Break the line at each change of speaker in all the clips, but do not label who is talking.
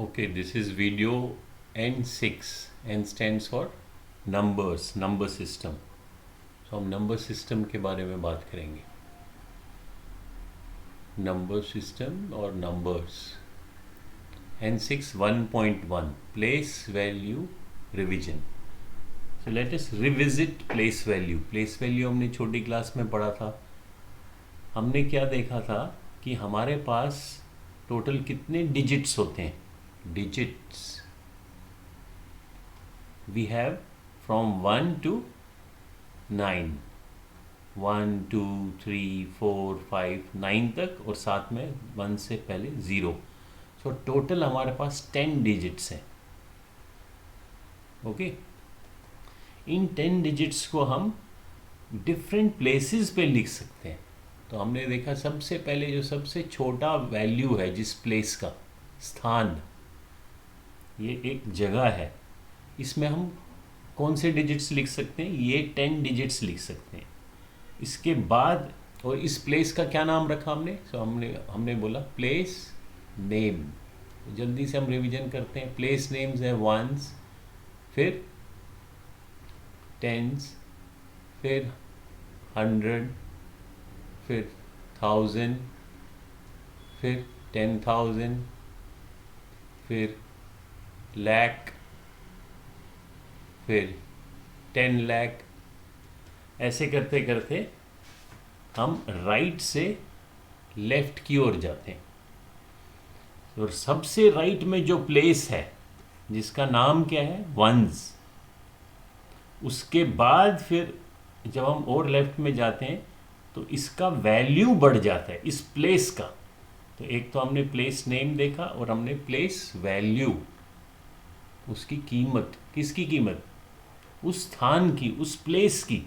Okay, this is video N6. N stands for numbers, number system. तो हम number system के बारे में बात करेंगे. नंबर सिस्टम और numbers. N6 1.1 place value revision. So let us revisit place value. Place value हमने छोटी क्लास में पढ़ा था. हमने क्या देखा था कि हमारे पास टोटल कितने डिजिट्स होते हैं. Digits we have from 1 to 9. 1 2 3 4 5 9 तक और साथ में 1 से पहले 0. सो टोटल हमारे पास 10 डिजिट्स हैं. ओके, इन 10 डिजिट्स को हम डिफरेंट प्लेसेस पे लिख सकते हैं. तो हमने देखा सबसे पहले जो सबसे छोटा वैल्यू है जिस प्लेस का, स्थान, ये एक जगह है, इसमें हम कौन से डिजिट्स लिख सकते हैं. ये 10 डिजिट्स लिख सकते हैं. इसके बाद और इस प्लेस का क्या नाम रखा हमने. सो हमने बोला प्लेस नेम. जल्दी से हम रिवीजन करते हैं. प्लेस नेम्स है वंस, फिर टेंस, फिर 100, फिर 1000, फिर 10,000, फिर लाख, फिर 10 लाख. ऐसे करते करते हम राइट से लेफ्ट की ओर जाते हैं. और सबसे राइट में जो प्लेस है जिसका नाम क्या है, वंस, उसके बाद फिर जब हम और लेफ्ट में जाते हैं तो इसका वैल्यू बढ़ जाता है, इस प्लेस का. तो एक तो हमने प्लेस नेम देखा और हमने प्लेस वैल्यू, उसकी कीमत. किसकी कीमत, उस स्थान की, उस प्लेस की.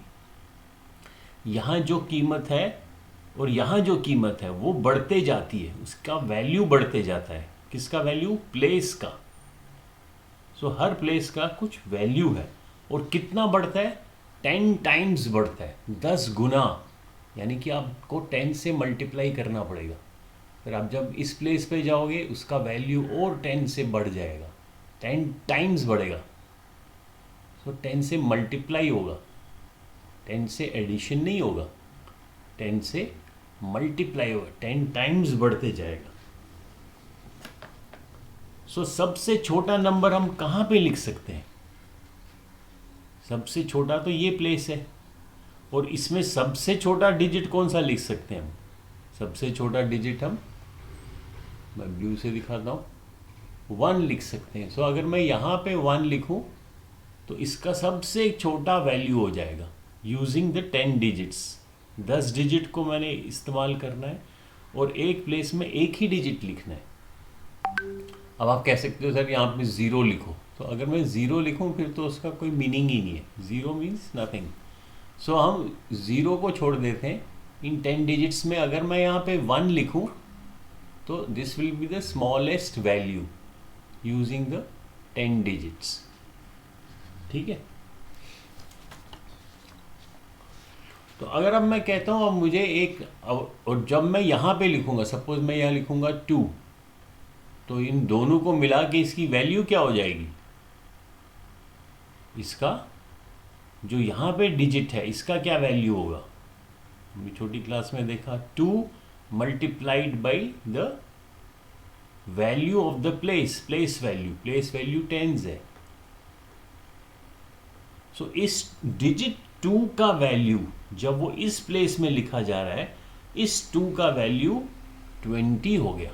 यहाँ जो कीमत है और यहाँ जो कीमत है वो बढ़ते जाती है, उसका वैल्यू बढ़ते जाता है. किसका वैल्यू, प्लेस का. सो हर प्लेस का कुछ वैल्यू है. और कितना बढ़ता है, 10 टाइम्स बढ़ता है, 10 गुना. यानी कि आपको 10 से मल्टीप्लाई करना पड़ेगा. फिर आप जब इस प्लेस पे जाओगे उसका वैल्यू और 10 से बढ़ जाएगा, 10 टाइम्स बढ़ेगा. सो 10 से मल्टीप्लाई होगा, 10 से एडिशन नहीं होगा, 10 से मल्टीप्लाई होगा, 10 टाइम्स बढ़ते जाएगा. सो सबसे छोटा नंबर हम कहाँ पे लिख सकते हैं. सबसे छोटा तो ये प्लेस है. और इसमें सबसे छोटा डिजिट कौन सा लिख सकते हैं हम. सबसे छोटा डिजिट मैं ब्लू से दिखाता हूँ, 1 लिख सकते हैं. सो अगर मैं यहाँ पे 1 लिखूँ तो इसका सबसे छोटा वैल्यू हो जाएगा यूजिंग द 10 डिजिट्स. 10 डिजिट को मैंने इस्तेमाल करना है और एक प्लेस में एक ही डिजिट लिखना है. अब आप कह सकते हो सर यहाँ पे 0 लिखो. तो अगर मैं 0 लिखूँ फिर तो उसका कोई मीनिंग ही नहीं है. 0 मीन्स नथिंग. सो हम 0 को छोड़ देते हैं. इन 10 डिजिट्स में अगर मैं यहाँ पे 1 लिखूँ तो this will be the smallest value using the 10 digits. ठीक है. तो अगर अब मैं कहता हूँ अब मुझे एक, और जब मैं यहाँ पे लिखूँगा, सपोज मैं यहाँ लिखूँगा 2, तो इन दोनों को मिला के इसकी वैल्यू क्या हो जाएगी. इसका जो यहाँ पे डिजिट है इसका क्या वैल्यू होगा. हमने छोटी क्लास में देखा 2 multiplied by the value of the place. Place value 10 है. सो इस डिजिट 2 का वैल्यू जब वो इस प्लेस में लिखा जा रहा है, इस 2 का वैल्यू 20 हो गया.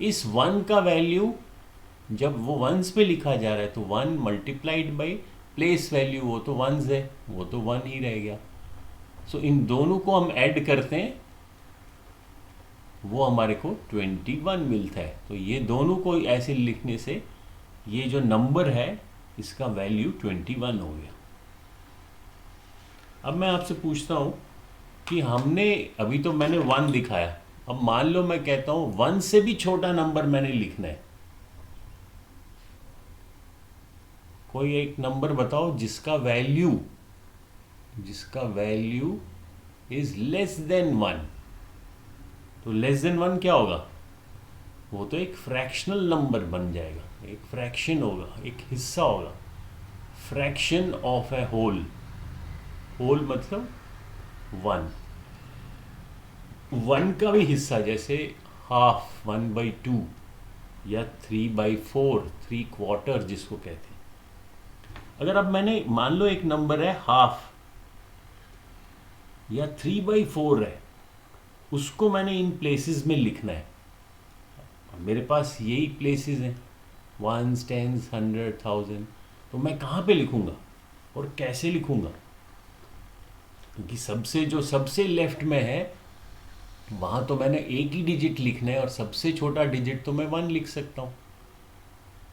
इस 1 का वैल्यू जब वो वंस पे लिखा जा रहा है तो 1 मल्टीप्लाइड बाई प्लेस वैल्यू, वो तो वंस है, वो तो 1 ही रह गया. सो इन दोनों को हम ऐड करते हैं, वो हमारे को 21 मिलता है. तो ये दोनों को ऐसे लिखने से ये जो नंबर है इसका वैल्यू 21 हो गया. अब मैं आपसे पूछता हूँ कि हमने अभी तो मैंने 1 दिखाया. अब मान लो मैं कहता हूँ 1 से भी छोटा नंबर मैंने लिखना है. कोई एक नंबर बताओ जिसका वैल्यू इज लेस देन 1. तो लेस देन 1 क्या होगा, वो तो एक फ्रैक्शनल नंबर बन जाएगा, एक फ्रैक्शन होगा, एक हिस्सा होगा, fraction of a whole. Whole मतलब वन, वन का भी हिस्सा, जैसे हाफ, 1/2 या 3/4, 3/4 जिसको कहते हैं। अगर अब मैंने मान लो एक नंबर है हाफ या 3/4 है, उसको मैंने इन प्लेसेस में लिखना है। मेरे पास यही प्लेसेस हैं, 1s, 10s, 100, 1000, तो मैं कहाँ पे लिखूँगा और कैसे लिखूँगा? क्योंकि सबसे लेफ्ट में है वहाँ तो मैंने एक ही डिजिट लिखना है, और सबसे छोटा डिजिट तो मैं 1 लिख सकता हूँ।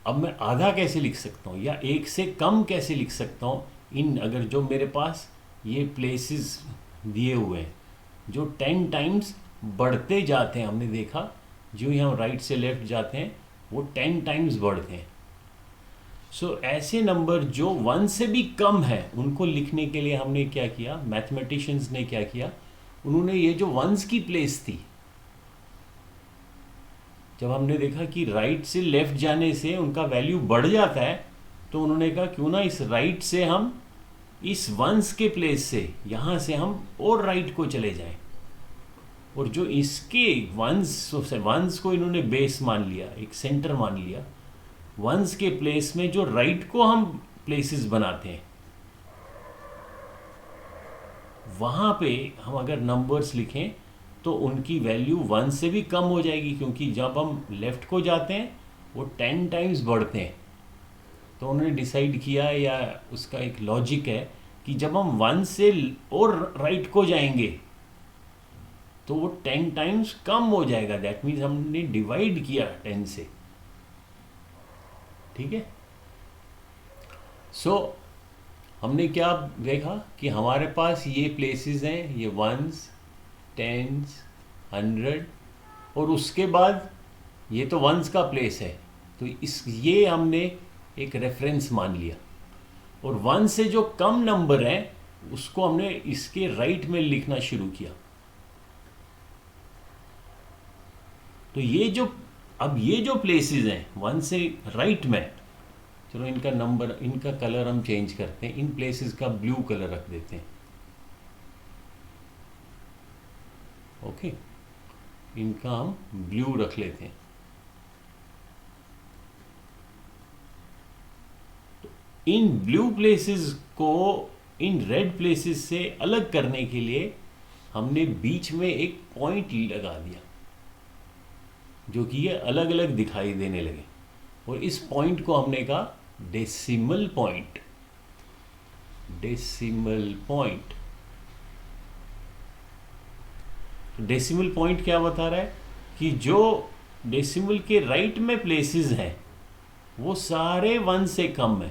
अब मैं आधा कैसे लिख सकता हूँ या एक से कम कैसे लिख सकता हूँ? अगर जो मेरे पास ये प्लेसेस दिए हुए हैं जो 10 टाइम्स बढ़ते जाते हैं, हमने देखा जो ही हम राइट से लेफ्ट जाते हैं वो 10 टाइम्स बढ़ते हैं। सो ऐसे नंबर जो 1 से भी कम है उनको लिखने के लिए हमने क्या किया, मैथमेटिशियंस ने क्या किया, उन्होंने ये जो 1s की प्लेस थी, जब हमने देखा कि राइट से लेफ्ट जाने से उनका वैल्यू बढ़ जाता है, तो उन्होंने कहा क्यों ना इस राइट से हम इस 1s के प्लेस से यहाँ से हम और राइट को चले जाएं, और जो इसके 1s को इन्होंने बेस मान लिया, एक सेंटर मान लिया, 1s के प्लेस में जो राइट को हम प्लेसेस बनाते हैं वहाँ पे हम अगर नंबर्स लिखें तो उनकी वैल्यू 1 से भी कम हो जाएगी, क्योंकि जब हम लेफ़्ट को जाते हैं वो 10 टाइम्स बढ़ते हैं। तो उन्होंने डिसाइड किया, या उसका एक लॉजिक है कि जब हम 1 से और राइट को जाएंगे तो वो 10 टाइम्स कम हो जाएगा। दैट मीन्स हमने डिवाइड किया 10 से, ठीक है। सो हमने क्या देखा कि हमारे पास ये प्लेसेस हैं, ये 1s, 10s, 100, और उसके बाद ये तो 1s का प्लेस है, तो ये हमने एक रेफरेंस मान लिया, और 1 से जो कम नंबर है उसको हमने इसके राइट में लिखना शुरू किया। तो ये जो प्लेसेस हैं 1 से राइट में, चलो इनका कलर हम चेंज करते हैं, इन प्लेसेस का ब्लू कलर रख देते हैं, ओके, इनका हम ब्लू रख लेते हैं। तो इन ब्लू प्लेसेस को इन रेड प्लेसेस से अलग करने के लिए हमने बीच में एक पॉइंट लगा दिया, जो कि ये अलग अलग दिखाई देने लगे, और इस पॉइंट को हमने कहा decimal point. Decimal point, decimal point क्या बता रहा है कि जो डेसिमल के राइट में प्लेसेस हैं वो सारे 1 से कम है,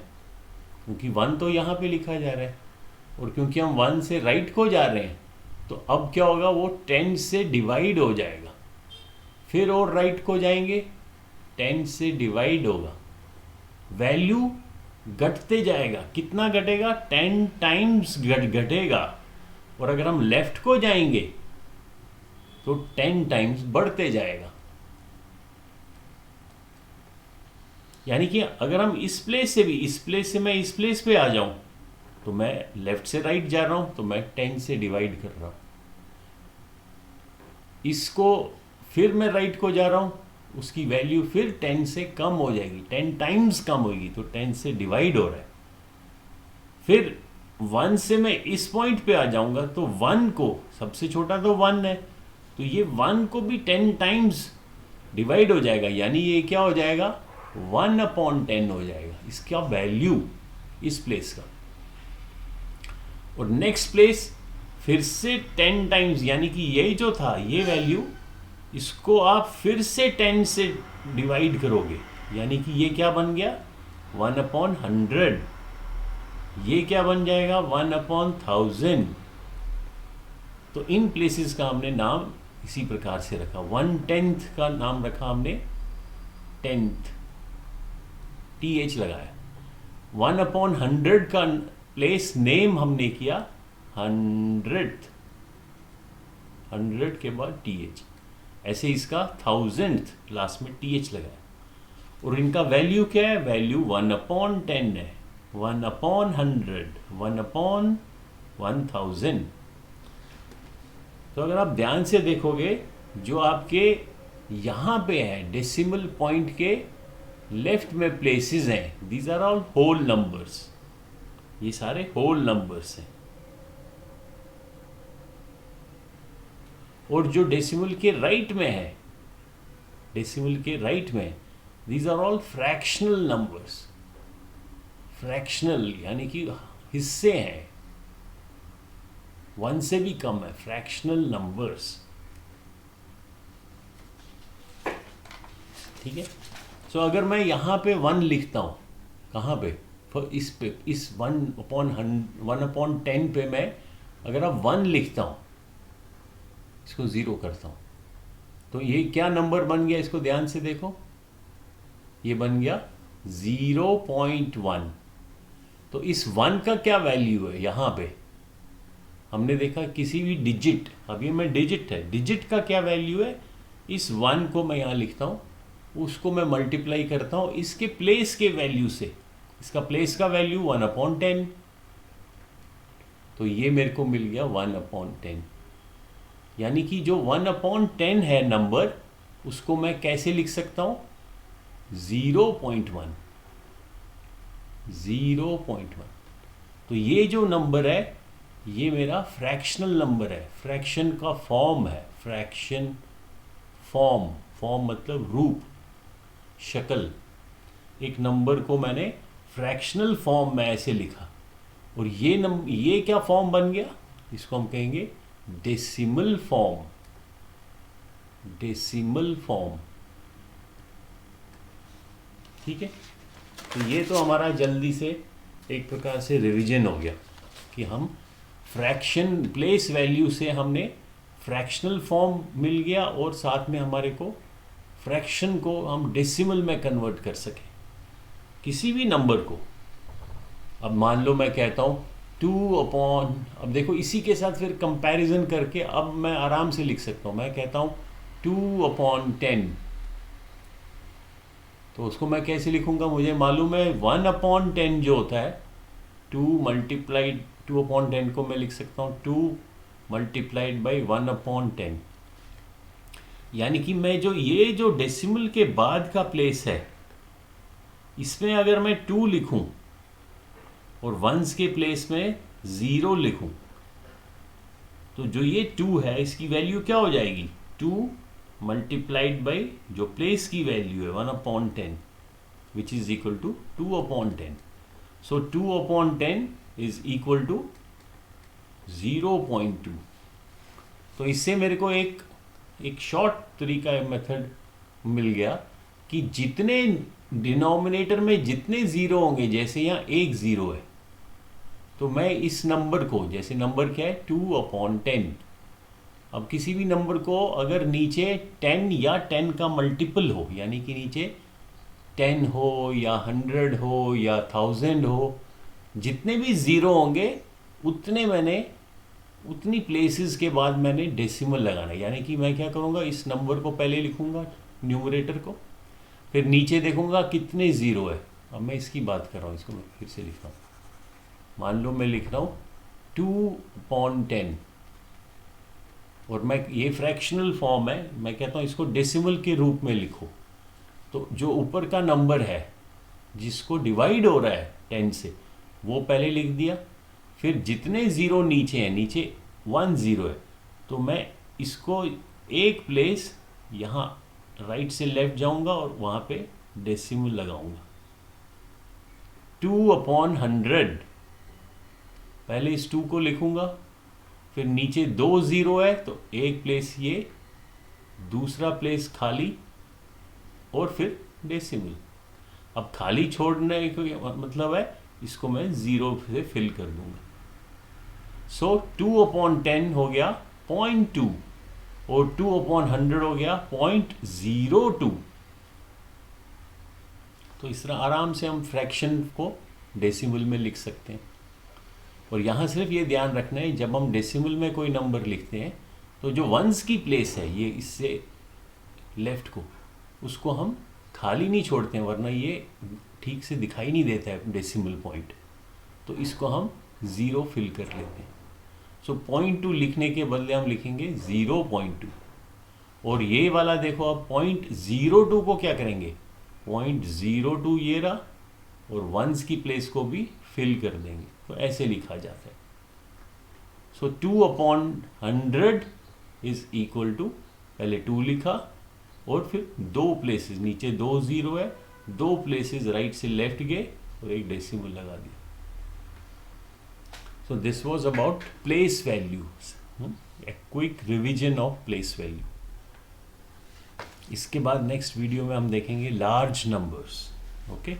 क्योंकि 1 तो यहाँ पे लिखा जा रहा है, और क्योंकि हम 1 से राइट को जा रहे हैं तो अब क्या होगा, वो 10 से डिवाइड हो जाएगा, फिर और राइट को जाएंगे 10 से डिवाइड होगा, वैल्यू घटते जाएगा। कितना घटेगा? 10 टाइम्स घटेगा। और अगर हम लेफ्ट को जाएंगे तो 10 टाइम्स बढ़ते जाएगा। यानी कि अगर हम इस प्लेस से मैं इस प्लेस पे आ जाऊं तो मैं लेफ्ट से राइट जा रहा हूं तो मैं 10 से डिवाइड कर रहा हूं, इसको फिर मैं राइट को जा रहा हूं, उसकी वैल्यू फिर 10 से कम हो जाएगी, 10 टाइम्स कम होगी, तो 10 से डिवाइड हो रहा है। फिर 1 से मैं इस पॉइंट पे आ जाऊंगा तो 1 को, सबसे छोटा तो 1 है, तो ये 1 को भी 10 टाइम्स डिवाइड हो जाएगा, यानी ये क्या हो जाएगा, 1/10 हो जाएगा इसका वैल्यू इस प्लेस का। और नेक्स्ट प्लेस फिर से 10 टाइम्स, यानी कि यही जो था ये वैल्यू, इसको आप फिर से 10 से डिवाइड करोगे, यानी कि ये क्या बन गया, 1/100। ये क्या बन जाएगा, 1/1000। तो इन प्लेसेस का हमने नाम इसी प्रकार से रखा। 1/10 का नाम रखा हमने 10th, TH लगाया। 1/100 का प्लेस नेम हमने किया 100th, 100 के बाद TH। ऐसे इसका 1000th लास्ट में TH लगा है। और इनका वैल्यू क्या है? वैल्यू 1/10 है, 1/100, 1/1000। तो अगर आप ध्यान से देखोगे, जो आपके यहाँ पे है डेसिमल पॉइंट के लेफ्ट में प्लेसेस हैं, these are all whole numbers, ये सारे होल नंबर्स हैं। और जो डेसिमल के राइट में है, डेसिमल के राइट में, these are all fractional numbers. Fractional यानी कि हिस्से हैं, 1 से भी कम है, फ्रैक्शनल नंबर्स। ठीक है। सो अगर मैं यहाँ पे 1 लिखता हूँ, कहाँ पे? इस 1/10 पे मैं अगर आप 1 लिखता हूँ, इसको 0 करता हूँ, तो ये क्या नंबर बन गया? इसको ध्यान से देखो, ये बन गया 0.1। तो इस 1 का क्या वैल्यू है? यहाँ पे हमने देखा किसी भी डिजिट, अभी मैं डिजिट है, डिजिट का क्या वैल्यू है? इस 1 को मैं यहाँ लिखता हूँ, उसको मैं मल्टीप्लाई करता हूँ इसके प्लेस के वैल्यू से, इसका प्लेस का वैल्यू 1/10, तो ये मेरे को मिल गया 1/10। यानी कि जो 1/10 है नंबर, उसको मैं कैसे लिख सकता हूँ? 0.1, 0.1। तो ये जो नंबर है, ये मेरा फ्रैक्शनल नंबर है, फ्रैक्शन का फॉर्म है, फ्रैक्शन फॉर्म, फॉर्म मतलब रूप, शक्ल। एक नंबर को मैंने फ्रैक्शनल फॉर्म में ऐसे लिखा, और ये क्या फॉर्म बन गया? इसको हम कहेंगे डेसिमल फॉर्म, डेसिमल फॉर्म। ठीक है। तो ये तो हमारा जल्दी से एक प्रकार से रिवीजन हो गया कि हम फ्रैक्शन प्लेस वैल्यू से हमने फ्रैक्शनल फॉर्म मिल गया, और साथ में हमारे को फ्रैक्शन को हम डेसिमल में कन्वर्ट कर सके किसी भी नंबर को। अब मान लो मैं कहता हूँ 2/, अब देखो इसी के साथ फिर कंपैरिजन करके अब मैं आराम से लिख सकता हूँ। मैं कहता हूँ 2/10, तो उसको मैं कैसे लिखूंगा? मुझे मालूम है 1/10 जो होता है, 2 मल्टीप्लाइड 2/10 को मैं लिख सकता हूँ 2 मल्टीप्लाइड बाई 1/10। यानी कि मैं ये जो डेसिमल के बाद का प्लेस है, इसमें अगर मैं 2 लिखूं और वंस के प्लेस में 0 लिखूं, तो जो ये 2 है इसकी वैल्यू क्या हो जाएगी? 2 मल्टीप्लाइड बाई जो प्लेस की वैल्यू है 1/10, which is equal to 2/10। So 2/10 is equal to 0.2। तो इससे मेरे को एक शॉर्ट तरीका, मेथड मिल गया कि जितने डिनोमिनेटर में जितने ज़ीरो होंगे, जैसे यहाँ एक ज़ीरो है, तो मैं इस नंबर को, जैसे नंबर क्या है 2/10, अब किसी भी नंबर को अगर नीचे 10 या 10 का मल्टीपल हो, यानी कि नीचे 10 हो या 100 हो या 1000 हो, जितने भी ज़ीरो होंगे उतनी प्लेसेस के बाद मैंने डेसिमल लगाना है। यानी कि मैं क्या करूँगा, इस नंबर को पहले लिखूँगा न्यूमरेटर को, फिर नीचे देखूँगा कितने ज़ीरो है। अब मैं इसकी बात कर रहा हूँ, इसको मैं फिर से लिख रहा हूँ। मान लो मैं लिख रहा हूँ 2/10, और मैं ये फ्रैक्शनल फॉर्म है, मैं कहता हूँ इसको डेसिमल के रूप में लिखो। तो जो ऊपर का नंबर है जिसको डिवाइड हो रहा है 10 से, वो पहले लिख दिया, फिर जितने ज़ीरो नीचे हैं, नीचे 1 0 है, तो मैं इसको एक प्लेस यहाँ राइट से लेफ्ट जाऊँगा और वहाँ पे डेसिमल लगाऊँगा। 2/100, पहले इस 2 को लिखूँगा, फिर नीचे 2 0 है तो एक प्लेस ये, दूसरा प्लेस खाली, और फिर डेसिमल। अब खाली छोड़ने का मतलब है इसको मैं 0 से फिल कर दूंगा। सो 2/10 हो गया 0.2, और 2/100 हो गया 0.02। तो इस तरह आराम से हम फ्रैक्शन को डेसिमल में लिख सकते हैं। और यहाँ सिर्फ ये ध्यान रखना है, जब हम डेसिमल में कोई नंबर लिखते हैं तो जो वंस की प्लेस है, ये इससे लेफ्ट को, उसको हम खाली नहीं छोड़ते हैं, वरना ये ठीक से दिखाई नहीं देता है डेसिमल पॉइंट, तो इसको हम 0 फिल कर लेते हैं। सो 0.2 लिखने के बदले हम लिखेंगे 0.2, और ये वाला देखो आप 0.02 को क्या करेंगे, 0.02 ये रहा, और वंस की प्लेस को भी फिल कर देंगे, तो ऐसे लिखा जाता है। सो 2/100 इज इक्वल टू, पहले 2 लिखा और फिर 2 प्लेसेस, नीचे 2 0 है, 2 प्लेसेस राइट से लेफ्ट गए और एक डेसिमल लगा दिया। So this was about place values, a quick revision of place value. इसके बाद नेक्स्ट वीडियो में हम देखेंगे लार्ज नंबर्स। ओके।